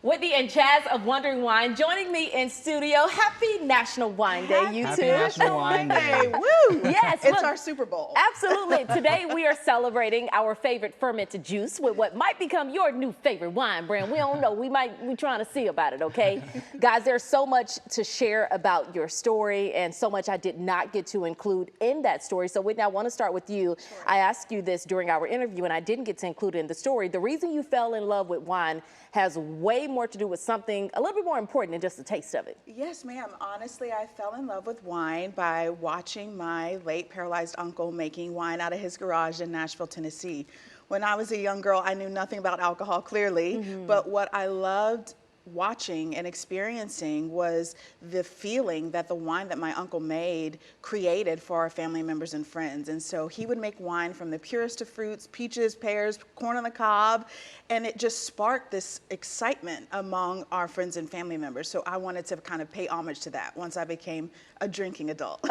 Whitney and Chaz of Wondry Wine joining me in studio. Happy National Wine Day, you two. Happy National Wine Day. Woo! Yes. It's our Super Bowl. Absolutely. Today we are celebrating our favorite fermented juice with what might become your new favorite wine brand. We don't know. We're trying to see about it, okay? Guys, there's so much to share about your story and so much I did not get to include in that story. So Whitney, I want to start with you. Sure. I asked you this during our interview and I didn't get to include it in the story. The reason you fell in love with wine has way more to do with something a little bit more important than just the taste of it. Yes, ma'am. Honestly, I fell in love with wine by watching my late paralyzed uncle making wine out of his garage in Nashville, Tennessee. When I was a young girl, I knew nothing about alcohol, clearly, but what I loved watching and experiencing was the feeling that the wine that my uncle made created for our family members and friends. And so he would make wine from the purest of fruits, peaches, pears, corn on the cob, and it just sparked this excitement among our friends and family members. So I wanted to kind of pay homage to that once I became a drinking adult.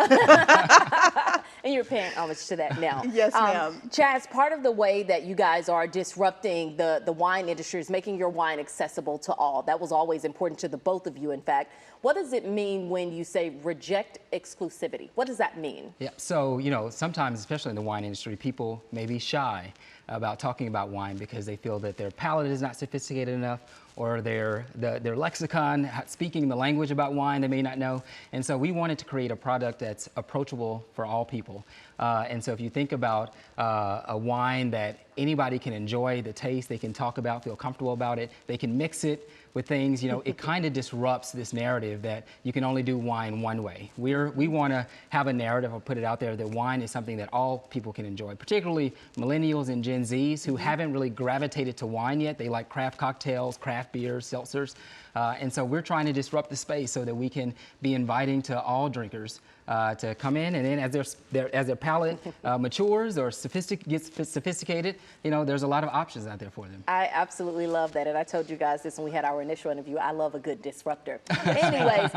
And you're paying homage to that now. Yes, ma'am. Chaz, part of the way that you guys are disrupting the wine industry is making your wine accessible to all. That was always important to the both of you, in fact. What does it mean when you say reject exclusivity? What does that mean? Yeah, so, sometimes, especially in the wine industry, people may be shy about talking about wine because they feel that their palate is not sophisticated enough or their lexicon, speaking the language about wine they may not know. And so we wanted to create a product that's approachable for all people. And so if you think about a wine that anybody can enjoy the taste, they can talk about, feel comfortable about it, they can mix it with things, it kind of disrupts this narrative that you can only do wine one way. We want to have a narrative, or put it out there, that wine is something that all people can enjoy, particularly millennials and Gen Zs who haven't really gravitated to wine yet. They like craft cocktails, craft beers, seltzers. And so we're trying to disrupt the space so that we can be inviting to all drinkers to come in, and then as their palate matures or gets sophisticated, there's a lot of options out there for them. I absolutely love that, and I told you guys this when we had our initial interview. I love a good disruptor. Anyways,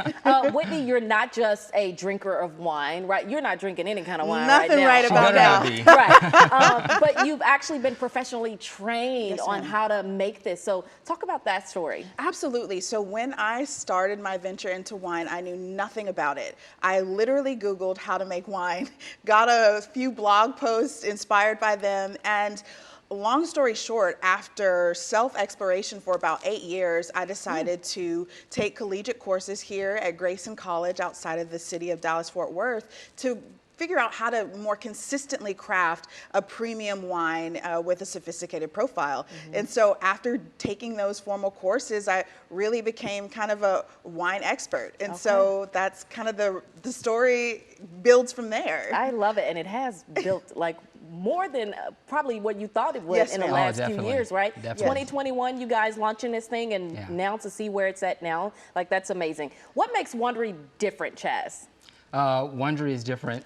Whitney, you're not just a drinker of wine, right? You're not drinking any kind of wine Nothing right now. right about that. Right. But you've actually been professionally trained on how to make this. So talk about that story. Absolutely. So when I started my venture into wine, I knew nothing about it. I literally Googled how to make wine, got a few blog posts inspired by them, and long story short, after self-exploration for about 8 years, I decided to take collegiate courses here at Grayson College outside of the city of Dallas-Fort Worth to figure out how to more consistently craft a premium wine with a sophisticated profile. And so after taking those formal courses, I really became kind of a wine expert. And so that's kind of the story builds from there. I love it. And it has built like more than probably what you thought it would in the last few years, right? Definitely. 2021, you guys launching this thing, and now to see where it's at now, like that's amazing. What makes Wondry different, Chaz? Wondry is different.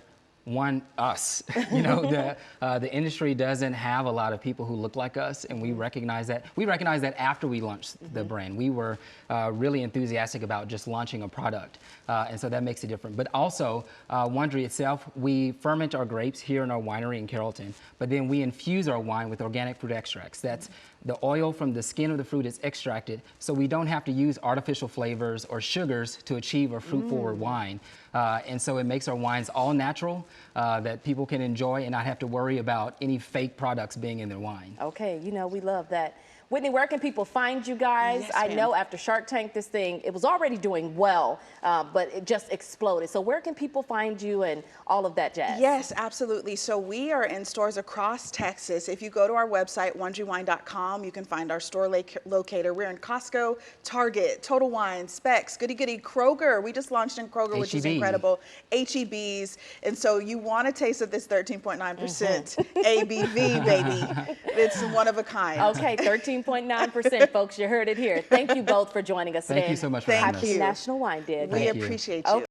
Us. The industry doesn't have a lot of people who look like us, and we recognize that. We recognized that after we launched the brand. We were really enthusiastic about just launching a product, and so that makes it different. But also, Wondry itself, we ferment our grapes here in our winery in Carrollton, but then we infuse our wine with organic fruit extracts. That's the oil from the skin of the fruit is extracted, so we don't have to use artificial flavors or sugars to achieve a fruit-forward wine. And so it makes our wines all natural, that people can enjoy and not have to worry about any fake products being in their wine. Okay, we love that. Whitney, where can people find you guys? Yes, I know after Shark Tank, this thing, it was already doing well, but it just exploded. So where can people find you and all of that jazz? Yes, absolutely. So we are in stores across Texas. If you go to our website, wondrywine.com, you can find our store locator. We're in Costco, Target, Total Wine, Specs, Goody Goody, Kroger. We just launched in Kroger, which is incredible. HEBs. And so you want a taste of this 13.9% ABV, baby. It's one of a kind. Okay, 13.9%, folks. You heard it here. Thank you both for joining us today. Thank you so much for having us. Happy National Wine Day. We appreciate you.